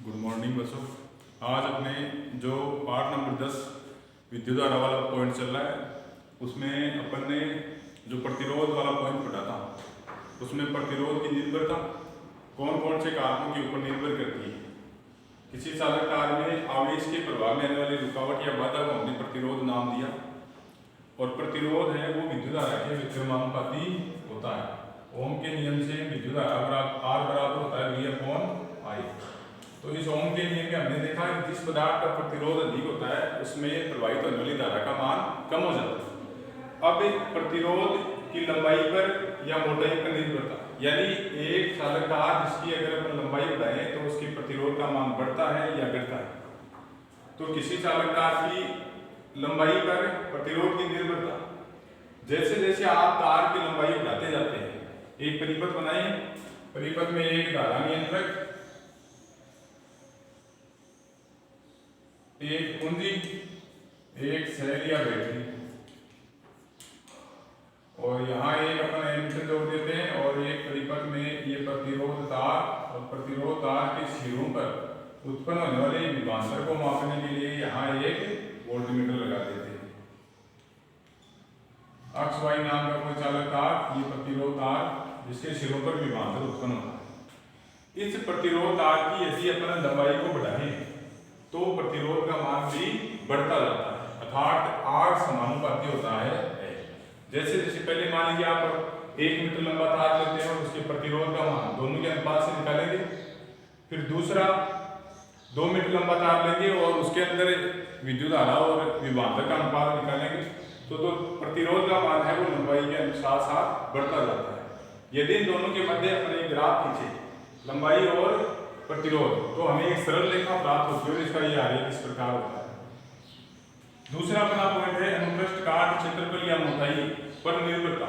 Good morning बच्चों। आज अपने जो पार्ट नंबर 10 विद्युत धारा वाला पॉइंट चल रहा है उसमें अपन ने जो प्रतिरोध वाला पॉइंट पढ़ा था उसमें प्रतिरोध की निर्भरता कौन कौन से कारकों के ऊपर निर्भर करती है। किसी चालक कार में आवेश के प्रभाव में आने वाली रुकावट या बाधा को हमने प्रतिरोध नाम दिया और प्रतिरोध है वो विद्युत धारा के विद्युमानुपाती होता है। ओम के नियम से विद्युत धारा आर बराबर होता है V/I। तो इस ओम के नियम में हमने देखा कि जिस पदार्थ का प्रतिरोध अधिक होता है उसमें प्रवाहित होने वाली धारा का मान कम हो जाता है। अब प्रतिरोध की लंबाई पर या मोटाई पर निर्भरता, यानी एक चालक कार जिसकी अगर अपन लंबाई बढ़ाएं तो उसकी प्रतिरोध का मान बढ़ता है या घटता है। तो किसी चालक कार की लंबाई पर प्रतिरोध की निर्भरता, जैसे जैसे आप कार की लंबाई बढ़ाते जाते हैं, एक परिपथ बनाएं, परिपथ में एक धारा नियंत्रक, एक कुंजी, एक सेल या बैटरी और यहाँ एक अपन एमीटर जोड़ देते हैं और एक परिपथ में ये प्रतिरोध तार और प्रतिरोध तार के सिरों पर उत्पन्न होने वाले विभवांतर को मापने के लिए यहाँ एक वोल्टमीटर लगा देते हैं। अक्ष वाई नाम का कोई चालक तार, ये प्रतिरोध तार जिसके सिरों पर विभवांतर उत्पन्न होता है। इस प्रतिरोध तार की यदि अपन लंबाई को बढ़ाएं तो प्रतिरोध का मान भी बढ़ता जाता है, अर्थात R समानुपाती होता है। जैसे जैसे पहले मान लीजिए आप 1 मीटर लंबा तार लेते हैं और उसके प्रतिरोध का मान दोनों के अनुपात से निकालेंगे, फिर दूसरा 2 मीटर लंबा तार लेंगे और उसके अंदर विद्युत धारा और विभवांतर का अनुपात निकालेंगे तो प्रतिरोध का मान है वो लंबाई के अनुसार साथ बढ़ता जाता है। यदि इन दोनों के मध्य अपने ग्राफ खींचे, लंबाई और प्रतिरोध, तो हमें एक सरल रेखा प्राप्त होती है और इसका ये आरेख इस प्रकार होता है। दूसरा अपना पॉइंट है अनुप्रस्थ काट क्षेत्रफल या मोटाई पर निर्भरता।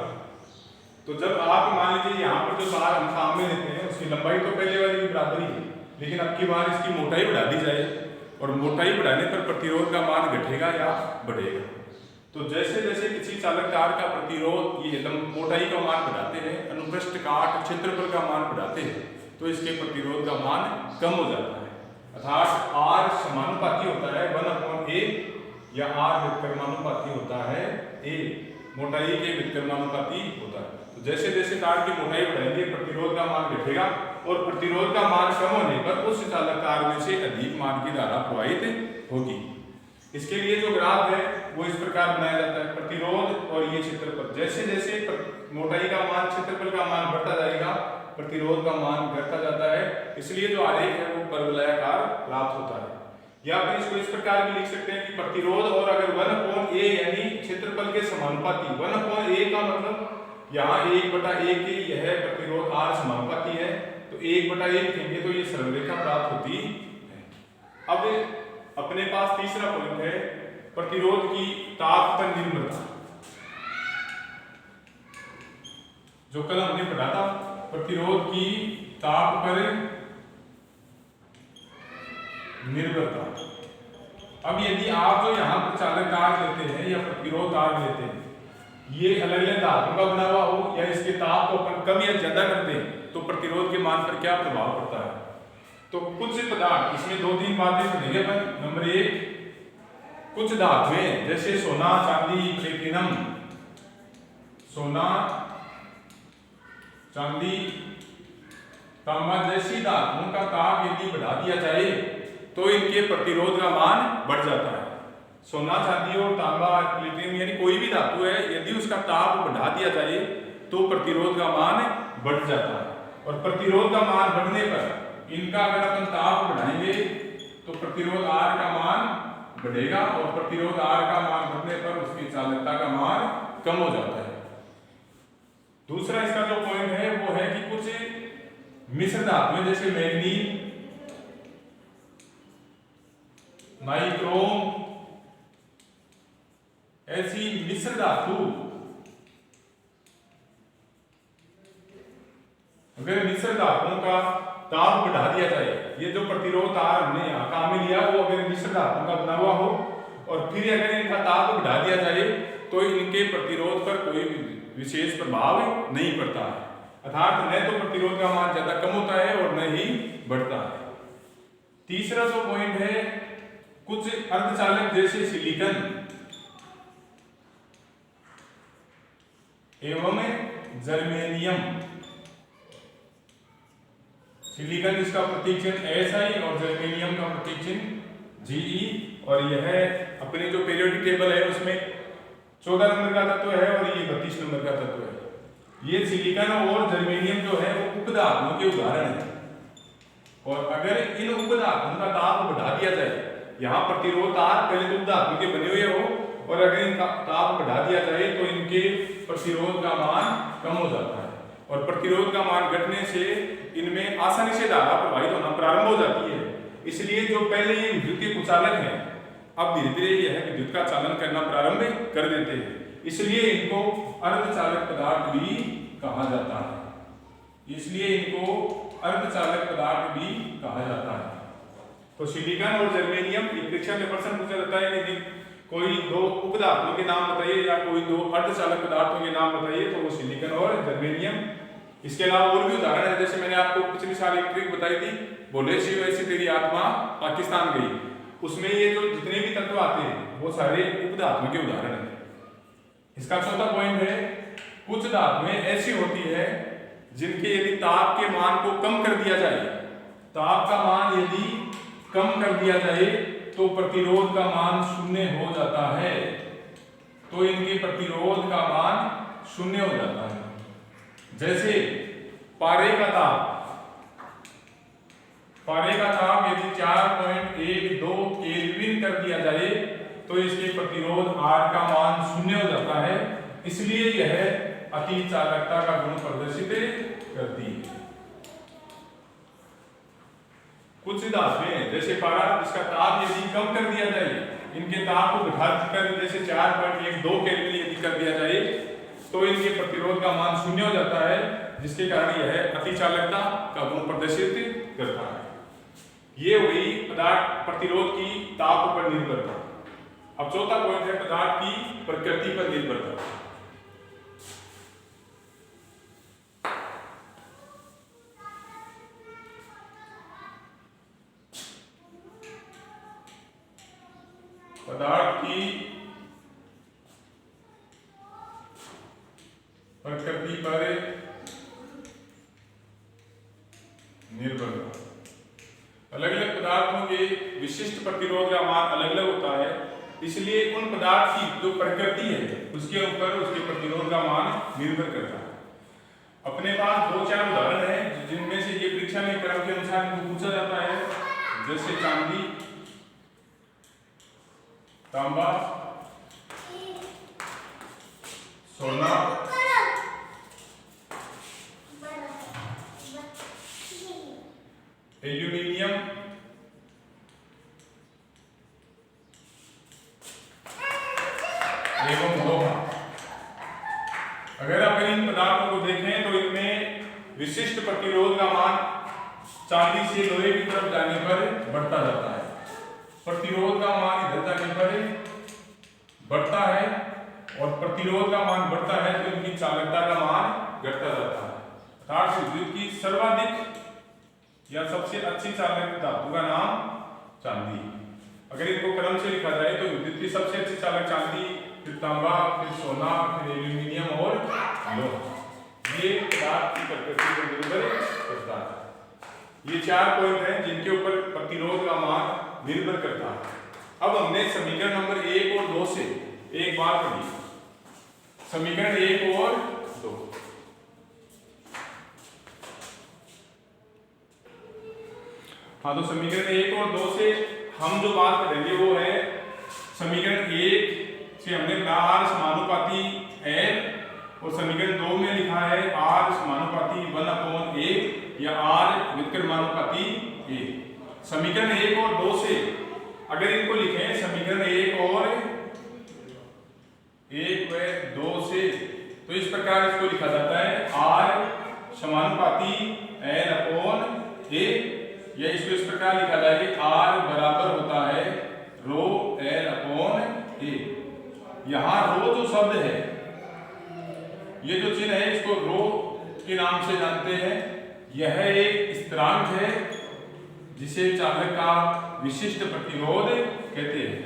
तो जब आप मान लीजिए यहाँ पर जो तार हम सामने लेते हैं उसकी लंबाई तो पहले वाली की बराबर ही है, लेकिन अब की बार इसकी मोटाई बढ़ा दी जाए और मोटाई बढ़ाने पर प्रतिरोध का मान घटेगा या बढ़ेगा। तो जैसे जैसे किसी चालक तार का प्रतिरोध ये मोटाई का मान बढ़ाते हैं, अनुप्रस्थ काट क्षेत्रफल का मान बढ़ाते हैं, तो इसके प्रतिरोध का मान कम हो जाता है, अर्थात R समानुपाती होता है 1/A या R व्युत्क्रमानुपाती होता है A, मोटाई के व्युत्क्रमानुपाती होता है। तो जैसे जैसे तार की मोटाई बढ़ाएंगे प्रतिरोध का मान घटेगा और प्रतिरोध का मान कम होने पर उस चालक तार में से अधिक मान की धारा प्रवाहित होगी। इसके लिए जो ग्राफ है वो इस प्रकार बनाया जाता है, प्रतिरोध और ये क्षेत्रफल, जैसे जैसे मोटाई का मान क्षेत्रफल का मान बढ़ता जाएगा प्रतिरोध का मान घटता जाता है, इसलिए जो आरेख है वो परवलयाकार प्राप्त होता है। या फिर इसको इस प्रकार भी लिख सकते हैं कि प्रतिरोध और अगर 1/A यानी क्षेत्रफल के समानुपाती, 1/A का मतलब यहाँ 1/A के यह प्रतिरोध R समानुपाती है, तो 1/A लिखेंगे तो ये सरल रेखा प्राप्त होती है। अब अपने पास तीसरा पॉइंट है प्रतिरोध की ताप पर निर्भरता। जो कल हमने पढ़ा था प्रतिरोध की ताप पर निर्भरता। अब यदि आप जो यहाँ पर चालक तार लेते हैं या प्रतिरोध तार लेते हैं, ये अलग अलग धातु का बना हुआ हो या इसके ताप को अपन कम या ज्यादा कर दें तो प्रतिरोध के मान पर क्या प्रभाव पड़ता है। तो कुछ पदार्थ, इसमें 2-3 बातें पढ़ेंगे अपन। नंबर 1, कुछ धातुएं जैसे सोना, चांदी, प्लेटिनम, सोना, चांदी, तांबा जैसी धातुओं का ताप यदि बढ़ा दिया जाए तो इनके प्रतिरोध का मान बढ़ जाता है। सोना, चांदी और तांबा, प्लेटिनम यानी कोई भी धातु है, यदि उसका ताप बढ़ा दिया जाए तो प्रतिरोध का मान बढ़ जाता है। और प्रतिरोध का मान बढ़ने पर इनका अगर अपन ताप बढ़ाएंगे तो प्रतिरोध R का मान बढ़ेगा और प्रतिरोध R का मान बढ़ने पर उसकी चालकता का मान कम हो जाता है। दूसरा इसका जो पॉइंट है वो है कि कुछ मिश्र धातुएं जैसे मैग्नीज, नाइक्रोम, ऐसी मिश्र धातु अगर मिश्र धातुओं का ताप बढ़ा दिया जाए, ये जो प्रतिरोध तार हमने यहाँ काम में लिया वो अगर मिश्र धातु का बना हुआ हो और फिर अगर इनका ताप बढ़ा दिया जाए तो इनके प्रतिरोध पर कोई विशेष प्रभाव नहीं पड़ता है, अर्थात न तो प्रतिरोध का मान ज्यादा कम होता है और न ही बढ़ता है। तीसरा जो पॉइंट है, कुछ अर्धचालक जैसे सिलिकॉन एवं जर्मेनियम, सिलिकॉन इसका प्रतीक चिन्ह SI और जर्मेनियम का प्रतीक चिन्ह GE, और यह अपने जो पीरियोडिक टेबल है उसमें 14 नंबर का तत्व है और ये 32 नंबर का तत्व है। ये सिलिकॉन और जर्मेनियम जो है वो उपधातुओं के उदाहरण है, और अगर इन उपधातुओं का ताप बढ़ा दिया जाए, यहाँ प्रतिरोध तार पहले तो उपधातु के बने हुए हो, और अगर इनका ताप बढ़ा दिया जाए तो इनके प्रतिरोध का मान कम हो जाता है, और प्रतिरोध का मान घटने से इनमें आसानी से धारा प्रवाहित होना प्रारंभ हो जाती है। इसलिए जो पहले ये विद्युत के कुचालक हैं, अब धीरे धीरे यह विद्युत का चालन करना प्रारंभ कर देते हैं, इसलिए इनको अर्धचालक पदार्थ भी कहा जाता है। इसलिए इनको अर्धचालक पदार्थ भी कहा जाता है। तो सिलिकॉन और जर्मेनियम, परीक्षा में प्रश्न पूछा जाता है कि कोई दो उपधातुओं के नाम बताइए या कोई दो अर्धचालक पदार्थों के नाम बताइए, तो वो सिलिकॉन और जर्मेनियम। इसके अलावा और भी उदाहरण है, जैसे मैंने आपको पिछली साल एक ट्रिक बताई थी, बोले शिव ऐसी तेरी आत्मा पाकिस्तान गई, उसमें ये जो जितने भी तत्व आते हैं वो सारे उपधातुओं के उदाहरण हैं। इसका चौथा पॉइंट है, कुछ धातुएं ऐसी होती है जिनके यदि ताप के मान को कम कर दिया जाए, ताप का मान यदि कम कर दिया जाए तो प्रतिरोध का मान शून्य हो जाता है, तो इनके प्रतिरोध का मान शून्य हो जाता है। जैसे पारे का ताप यदि 4.12 केल्विन कर दिया जाए तो इसके प्रतिरोध R का मान शून्य हो जाता है, इसलिए यह अति चालकता का गुण प्रदर्शित करती है। कुछ धातुएं जैसे पारा, इसका ताप यदि कम कर दिया जाए, इनके ताप को घटाकर जैसे 4.12 केल्विन यदि कर दिया जाए तो इनके प्रतिरोध का मान शून्य हो जाता है, जिसके कारण यह अति चालकता का गुण प्रदर्शित करता है। ये हुई पदार्थ प्रतिरोध की ताप पर निर्भरता। अब चौथा पॉइंट है पदार्थ की प्रकृति पर निर्भरता। पदार्थ की प्रकृति पर निर्भरता। अलग अलग पदार्थों के विशिष्ट प्रतिरोध का मान अलग अलग होता है, इसलिए उन पदार्थ की जो प्रकृति है उसके ऊपर उसके प्रतिरोध का मान निर्भर करता है। अपने पास 2-4 उदाहरण हैं जिनमें से ये परीक्षा में क्रम के अनुसार इनको पूछा जाता है, जैसे चांदी, तांबा, सोना, एल्यूमिनियम, एवं लोहा। अगर आप इन पदार्थों को देखें तो इनमें विशिष्ट प्रतिरोध का मान चांदी से लोहे की तरफ जाने पर बढ़ता जाता है, प्रतिरोध का मान इधर जाने पर बढ़ता है, और प्रतिरोध का मान बढ़ता है तो इनकी चालकता का मान घटता जाता है। अर्थात विद्युत की सर्वाधिक या सबसे अच्छी चालक धातु का नाम चांदी। अगर इनको क्रम से लिखा जाए तो विद्युत की सबसे अच्छी चालक चांदी, फिर तांबा, फिर सोना, फिर एल्यूमिनियम और लोहा। ये पदार्थ की प्रकृति पर निर्भर करता है। ये 4 पॉइंट हैं जिनके ऊपर प्रतिरोध का मान निर्भर करता है। अब हमने समीकरण नंबर 1 और 2 से एक बार पढ़ी, समीकरण 1 और 2। हाँ, तो समीकरण 1 और 2 से हम जो बात करेंगे वो है, समीकरण 1 से हमने पढ़ा R समानुपाती L, और समीकरण 2 में लिखा है R समानुपाती 1/A या R व्युत्क्रमानुपाती A। समीकरण 1 और 2 से अगर इनको लिखें, समीकरण 1 व 2 से, तो इस प्रकार इसको लिखा जाता है R समानुपाती L/A, या इसको इस प्रकार लिखा जाए कि R बराबर होता है रो L/A। यहाँ रो जो शब्द है, ये जो चिन्ह है इसको रो के नाम से जानते हैं। यह एक स्थिरांक है जिसे चालक का विशिष्ट प्रतिरोध कहते हैं,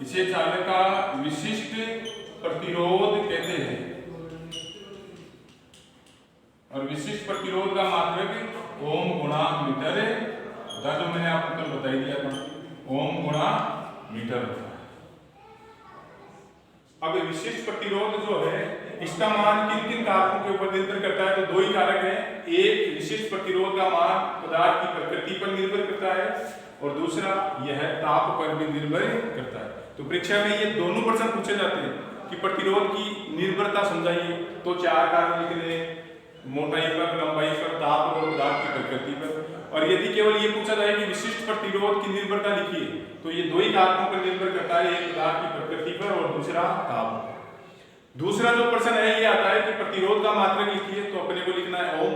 इसे चालक का विशिष्ट प्रतिरोध कहते हैं। और विशिष्ट प्रतिरोध का मात्रक ओम गुणा मीटर होता है, जो मैंने आपको कल बता दिया था, ओम गुणा मीटर होता है। अब विशिष्ट प्रतिरोध जो है इसका मान किन किन कारकों के ऊपर निर्भर करता है? तो दो ही कारक हैं, एक विशिष्ट प्रतिरोध का मान पदार्थ की प्रकृति पर निर्भर करता है और दूसरा यह ताप पर भी निर्भर करता है। तो परीक्षा में ये दोनों प्रश्न पूछे जाते हैं कि प्रतिरोध की निर्भरता समझाइए, तो चार कारण लिख लें, मोटाई पर, लंबाई पर, ताप और पदार्थ की प्रकृति पर। और यदि केवल ये पूछा जाए कि विशिष्ट प्रतिरोध की निर्भरता लिखिए, तो ये दो ही कारकों पर निर्भर करता है, एक पदार्थ की प्रकृति पर और दूसरा ताप पर। दूसरा जो प्रश्न है ये आता है कि प्रतिरोध का मात्रक लिखिए, तो अपने को लिखना है ओम।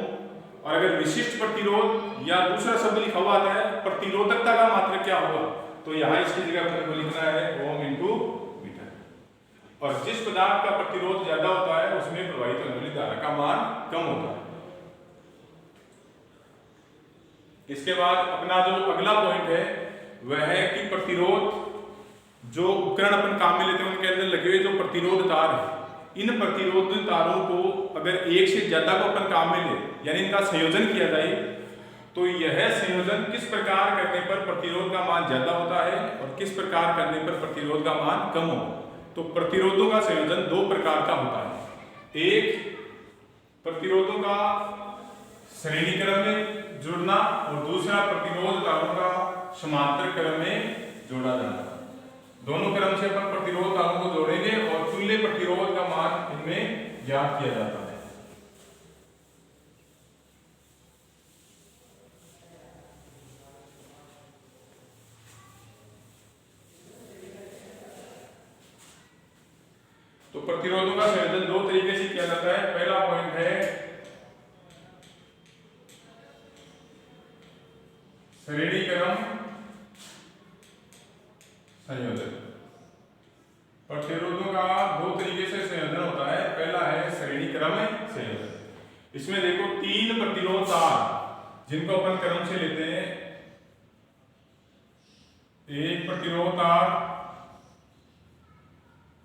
और अगर विशिष्ट प्रतिरोध या दूसरा शब्द लिखा हुआ आता है प्रतिरोधकता का मात्रक क्या होगा, तो यहाँ इसकी जगह अपने को लिखना है ओम इंटू मीटर। और जिस पदार्थ का प्रतिरोध ज्यादा होता है उसमें प्रवाहित होने वाली धारा का मान कम होता है। इसके बाद अपना जो अगला पॉइंट है वह है कि प्रतिरोध जो उपकरण अपन काम में लेते हैं उनके अंदर लगे हुए जो प्रतिरोध तार है, इन प्रतिरोध तारों को अगर एक से ज्यादा को अपन काम में ले, यानी इनका संयोजन किया जाए, तो यह संयोजन किस प्रकार करने पर प्रतिरोध का मान ज्यादा होता है और किस प्रकार करने पर प्रतिरोध का मान कम होगा। तो प्रतिरोधों का संयोजन दो प्रकार का होता है, एक प्रतिरोधों का श्रेणी क्रम में जुड़ना और दूसरा प्रतिरोध तारों का समांतर क्रम में जोड़ा जाना। दोनों क्रम से अपन प्रतिरोध तारों को जोड़ेंगे और तुल्य प्रतिरोध का मान इनमें ज्ञात किया जाता है। तो प्रतिरोधों का संयोजन दो तरीके से किया जाता है। पहला पॉइंट है श्रेणी क्रम संयोजन। प्रतिरोधों का दो तरीके से संयोजन होता है। पहला है श्रेणी क्रम संयोजन। इसमें देखो तीन प्रतिरोध तार जिनको अपन क्रम से लेते हैं, एक प्रतिरोध तार,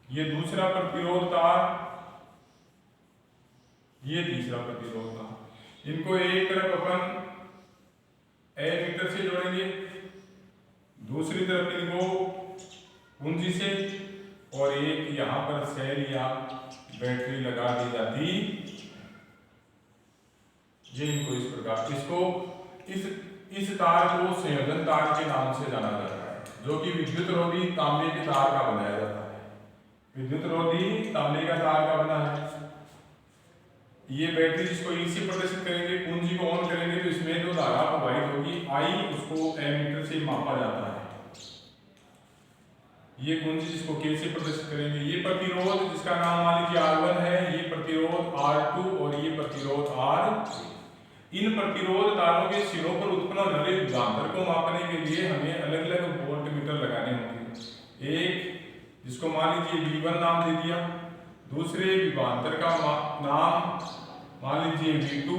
ये दूसरा प्रतिरोध तार, ये तीसरा प्रतिरोध तार। इनको एक तरफ अपन एमीटर से जोड़ेंगे, दूसरी तरफ इनको कुंजी से, और एक यहां पर सेल या बैटरी लगा दी जाती। ये इनको इस प्रकार, इसको इस तार को संयोजन तार के नाम से जाना जाता है, जो कि विद्युत रोधी तांबे के तार का बनाया जाता है। विद्युत रोधी तांबे का तार का बना है। ये बैटरी जिसको ई से प्रदर्शित करेंगे, कुंजी को ऑन करेंगे तो इसमें जो धारा प्रवाहित होगी आई, उसको एमीटर से मापा जाता है। ये कुंजी जिसको के से प्रदर्शित करेंगे, ये प्रतिरोध जिसका नाम मान लीजिए R1 है, ये प्रतिरोध R2 और ये प्रतिरोध R3। इन प्रतिरोध तारों के सिरों पर उत्पन्न होने वाले विभवांतर को मापने के लिए हमें अलग अलग वोल्टमीटर लगाने होंगे। एक जिसको मान लीजिए V1 नाम दे दिया, दूसरे विभवांतर का नाम मान लीजिए V2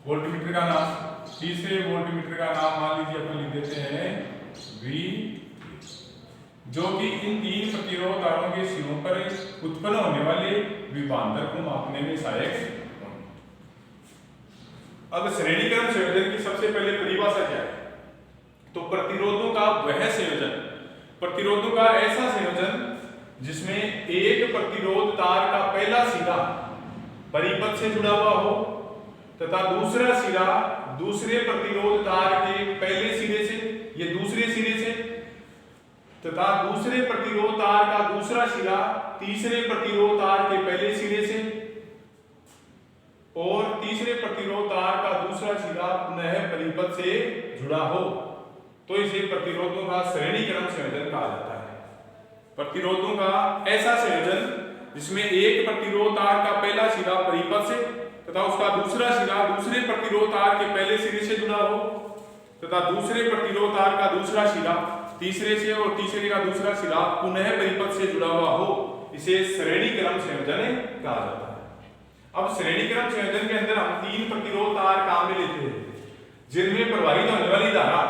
वोल्टमीटर का नाम, तीसरे वोल्टमीटर का नाम मान लीजिए अपन लिख देते हैं V, जो कि इन तीन प्रतिरोध तारों के सिरों पर उत्पन्न होने वाले विभवांतर को मापने में सहायक है। अब श्रेणी क्रम संयोजन की सबसे पहले परिभाषा क्या है? तो प्रतिरोधों का वह संयोजन, प्रतिरोधों का ऐसा संयोजन जिसमें एक प्रतिरोध तार का पहला सिरा परिपथ से जुड़ा हुआ हो तथा दूसरा सिरा दूसरे प्रतिरोध तार के पहले सिरे से या दूसरे सिरे से, तथा दूसरे प्रतिरोध तार का दूसरा सिरा तीसरे प्रतिरोध तार के पहले सिरे से, और तीसरे प्रतिरोध तार का दूसरा सिरा पुनः परिपथ से जुड़ा हो, तो इसे प्रतिरोधों का श्रेणी क्रम संयोजन कहा जाता है। प्रतिरोधों का ऐसा संयोजन जिसमें एक प्रतिरोध तार का पहला सिरा परिपथ से तथा उसका दूसरा सिरा दूसरे प्रतिरोध तार के पहले सिरे से जुड़ा हो, तथा दूसरे प्रतिरोध तार का दूसरा सिरा तीसरे से और तीसरे का दूसरा सिरा पुनः परिपथ से जुड़ा हुआ हो, इसे श्रेणी क्रम संयोजन कहा जाता है। अब श्रेणी क्रम संयोजन के अंदर हम तीन प्रतिरोध तार काम में लेते हैं। जिनमें प्रवाहित होने वाली धारा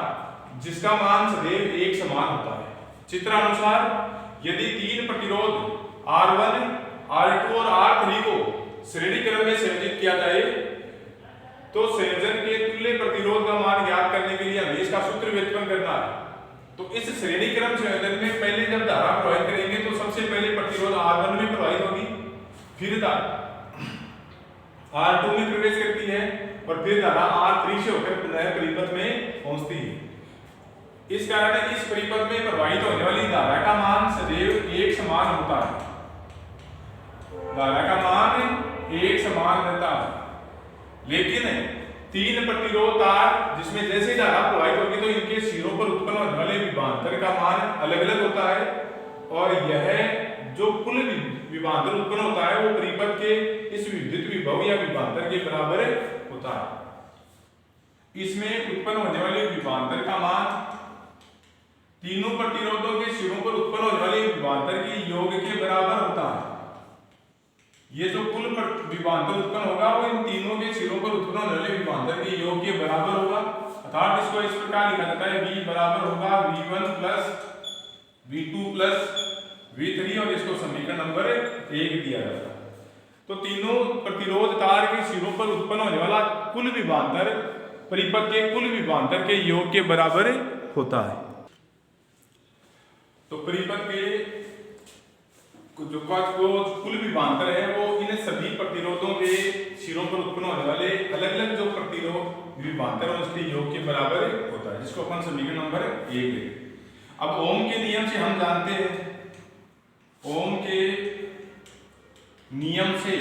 जिसका मान सदैव एक समान होता है। चित्रानुसार यदि तीन प्रतिरोध R1, R2 और R3 को श्रेणी क्रम में संयोजित किया जाए तो संयोजन के तुल्य प्रतिरोध का मान ज्ञात करने के लिए हमें इसका सूत्र व्युत्पन्न करना है। तो इस श्रेणी क्रम संयोजन में पहले जब धारा प्रवाहित करेंगे तो सबसे पहले प्रतिरोध R1 में प्रवाहित होगी, फिर धारा R2 में प्रवेश करती है और फिर धारा R3 से होकर नए परिपथ में पहुंचती है। इस कारण इस परिपथ में प्रवाहित होने वाली धारा का मान सदैव एक समान होता है। धारा का मान एक समान रहता है, लेकिन तीन प्रतिरोध तार जिसमें जैसे धारा प्रवाहित होगी तो इनके सिरों पर उत्पन्न होने वाले विभवांतर का मान अलग अलग होता है और यह जो कुल विभवांतर उत्पन्न होता है वो परिपथ के इस विद्युत विभव या विभवांतर के बराबर होता है। इसमें उत्पन्न होने वाले विभवांतर का मान तीनों प्रतिरोधों के सिरों पर उत्पन्न होने वाले विभवांतर के योग के बराबर होता है। ये जो कुल विभवांतर उत्पन्न होगा वो इन तीनों के सिरों पर उत्पन्न होने वाले विभवांतर के योग के बराबर होगा। अर्थात इसको इस प्रकार लिखा जाता है V बराबर होगा V1 plus V2 plus V3 और इसको समीकरण नंबर 1 दिया जाता है। तो तीनों प्रतिरोध तार के सिरों पर उत्पन्न होने वाला कुल विभवांतर परिपथ के कुल विभवांतर के योग के बराबर होता है। तो परिपथ के जो कुल विभवांतर है वो इन सभी प्रतिरोधों के सिरों पर उत्पन्न होने वाले अलग अलग जो प्रतिरोध विभवांतर है उसके योग के बराबर होता है, जिसको अपन समीकरण नंबर 1 लेते। अब ओम के नियम से हम जानते हैं, ओम के नियम से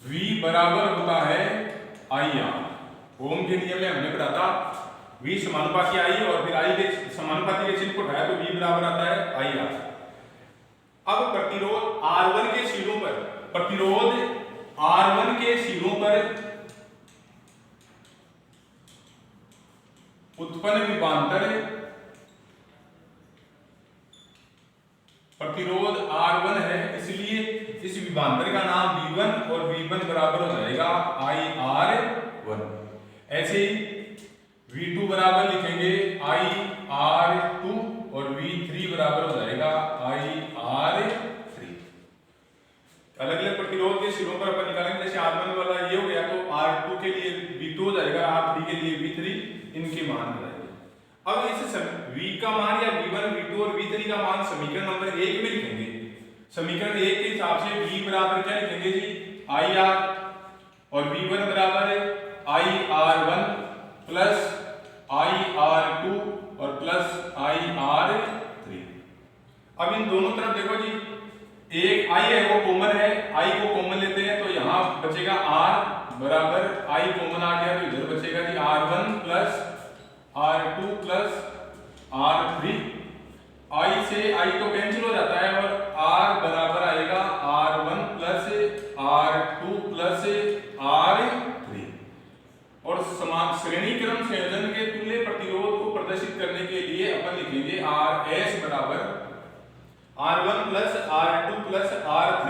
V बराबर होता है IR। ओम के नियम में हमने पढ़ा था V समानुपाती I और फिर I के समानुपाती के चिन्ह को उठाया तो V बराबर आता है IR। अब प्रतिरोध R1 के सिरों पर उत्पन्न विभवांतर प्रतिरोध R1 है, इसलिए इस विभवांतर का नाम V1 और V1 बराबर हो जाएगा IR1। ऐसे ही V2 बराबर लिखेंगे IR2 और V3 बराबर हो जाएगा IR3। अलग अलग प्रतिरोध के सिरों पर अपन निकालेंगे, जैसे R1 वाला ये हो गया तो R2 के लिए V2 हो जाएगा, R3 के लिए V3, इनके मान हो जाएंगे। अब इस V का मान या V1, V2 और V3 का मान समीकरण नंबर 1 में लिखेंगे। समीकरण 1 के हिसाब से V बराबर क्या लिखेंगे जी IR और V1 बराबर IR1 प्लस IR2 और प्लस IR3। अब इन दोनों तरफ देखो जी, एक I है वो कॉमन है, I को कॉमन लेते हैं तो यहाँ बचेगा R बराबर I कॉमन आ गया तो इधर बचेगा जी R1 plus R2 plus R3। I से I तो कैंसिल हो जाता है और R बराबर आएगा R1 plus R2 plus R3। और समान श्रेणी क्रम संयोजन के तुल्य प्रतिरोध को प्रदर्शित करने के लिए अपन लिखेंगे RS बराबर R1 plus R2 plus R3।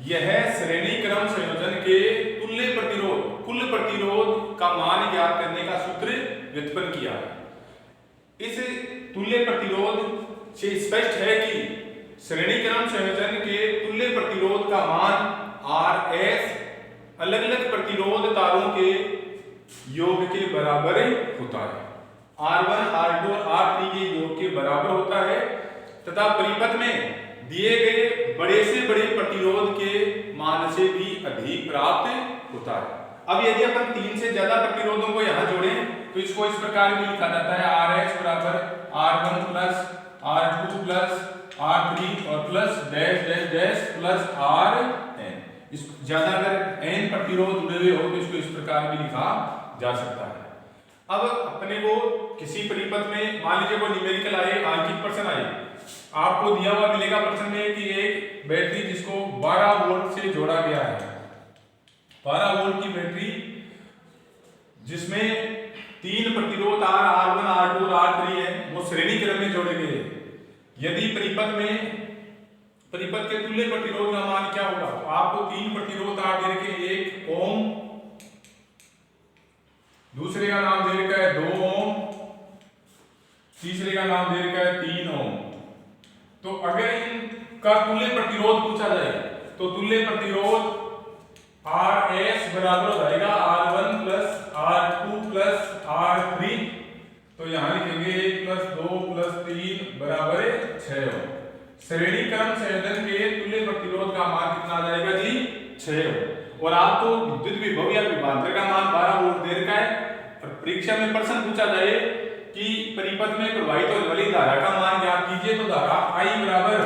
यह श्रेणी क्रम संयोजन के तुल्य प्रतिरोध कुल प्रतिरोध का मान ज्ञात करने का सूत्र व्युत्पन्न किया है। इस तुल्य प्रतिरोध से स्पष्ट है कि श्रेणी क्रम संयोजन के तुल्य प्रतिरोध का मान RS अलग अलग प्रतिरोध तारों के योग के बराबर होता है। R1, R2 और R3 के योग के बराबर होता है तथा परिपथ में दिए गए बड़े से बड़े प्रतिरोध के मान से भी अधिक प्राप्त होता है। अब यदि अपन 3 से ज्यादा प्रतिरोधों को यहाँ जोड़ें तो इसको इस प्रकार भी लिखा जाता है RH बराबर R1 plus R2 plus R3 और plus dash dash dash plus RN। इस ज्यादा अगर n प्रतिरोध जुड़े हुए हो तो इसको इस प्रकार भी लिखा जा सकता है। अब अपने को किसी परिपथ में मान लीजिए वो न्यूमेरिकल आए, आंकिक प्रश्न आए, आपको दिया हुआ मिलेगा प्रश्न में कि एक बैटरी जिसको 12 वोल्ट से जोड़ा गया है, 12 वोल्ट की बैटरी जिसमें 3 प्रतिरोध R1, R2 और R3 है वो श्रेणी क्रम में जोड़े गए। यदि परिपथ के तुल्य प्रतिरोध का मान क्या होगा तो आपको 3 प्रतिरोध तार दे रखे, एक ओम, दूसरे का नाम दे रखा है 2 ओम, तीसरे का नाम दे रखा है 3 ओम। तो अगर इनका तुल्य प्रतिरोध पूछा जाए तो तुल्य प्रतिरोध RS बराबर हो जाएगा R1 plus R2 plus R3। तो यहां लिखेंगे 1 प्लस 2 प्लस 3 बराबर 6 ओम। श्रेणी क्रम संयोजन के तुल्य प्रतिरोध का मान कितना आ जाएगा जी? 6 ओम। और आपको विद्युत विभव या विभवांतर का मान 12 वोल्ट दे रखा है। और परीक्षा में प्रश्न पूछा जाए कि परिपथ में प्रवाहित होने वाली धारा का मान ज्ञात कीजिए, तो धारा I बराबर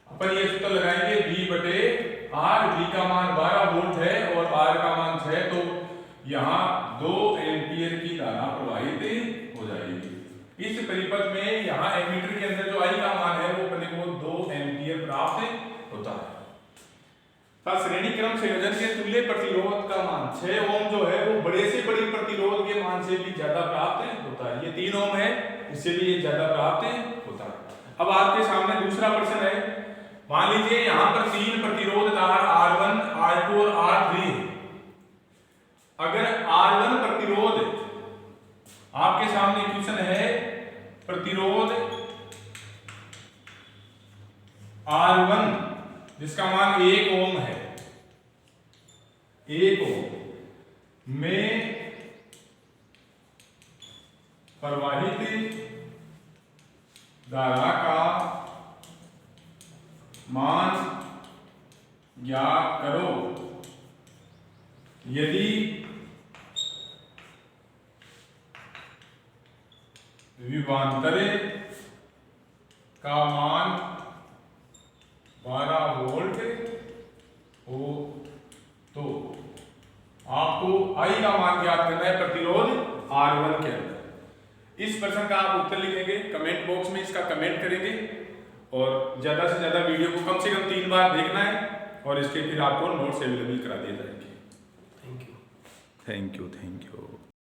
अपन ये सूत्र लगाएंगे V बटे R। V का मान 12 वोल्ट है और R का मान 6, तो यहाँ 2 एम्पियर की धारा प्रवाहित हो जाएगी। इस परिपथ में यहाँ एमीटर के अंदर जो I का मान है वो अपने को 2 एम्पियर प्राप्त होता है। श्रेणी क्रम संयोजन के तुल्य प्रतिरोध का मान 6 ओम जो है वो बड़े से बड़ी प्रतिरोध के मान से भी ज्यादा प्राप्त होता है। ये 3 ओम है, इससे भी ये ज्यादा प्राप्त होता है। अब आपके सामने दूसरा प्रश्न है। मान लीजिए यहाँ पर 3 प्रतिरोध तार R1, R2 और R3 है। अगर R1 प्रतिरोध, आपके सामने क्वेश्चन है प्रतिरोध R1 जिसका मान 1 ओम है, 1 ओम में प्रवाहित धारा का मान ज्ञात करो यदि विभवांतर का मान 12 वोल्ट हो। तो आपको I का मान ज्ञात करना है प्रतिरोध R1 के अंदर। इस प्रश्न का आप उत्तर लिखेंगे, कमेंट बॉक्स में इसका कमेंट करेंगे और ज्यादा से ज्यादा वीडियो को कम से कम 3 बार देखना है और इसके फिर आपको नोट्स अवेलेबल करा दिए जाएंगे। Thank you. Thank you.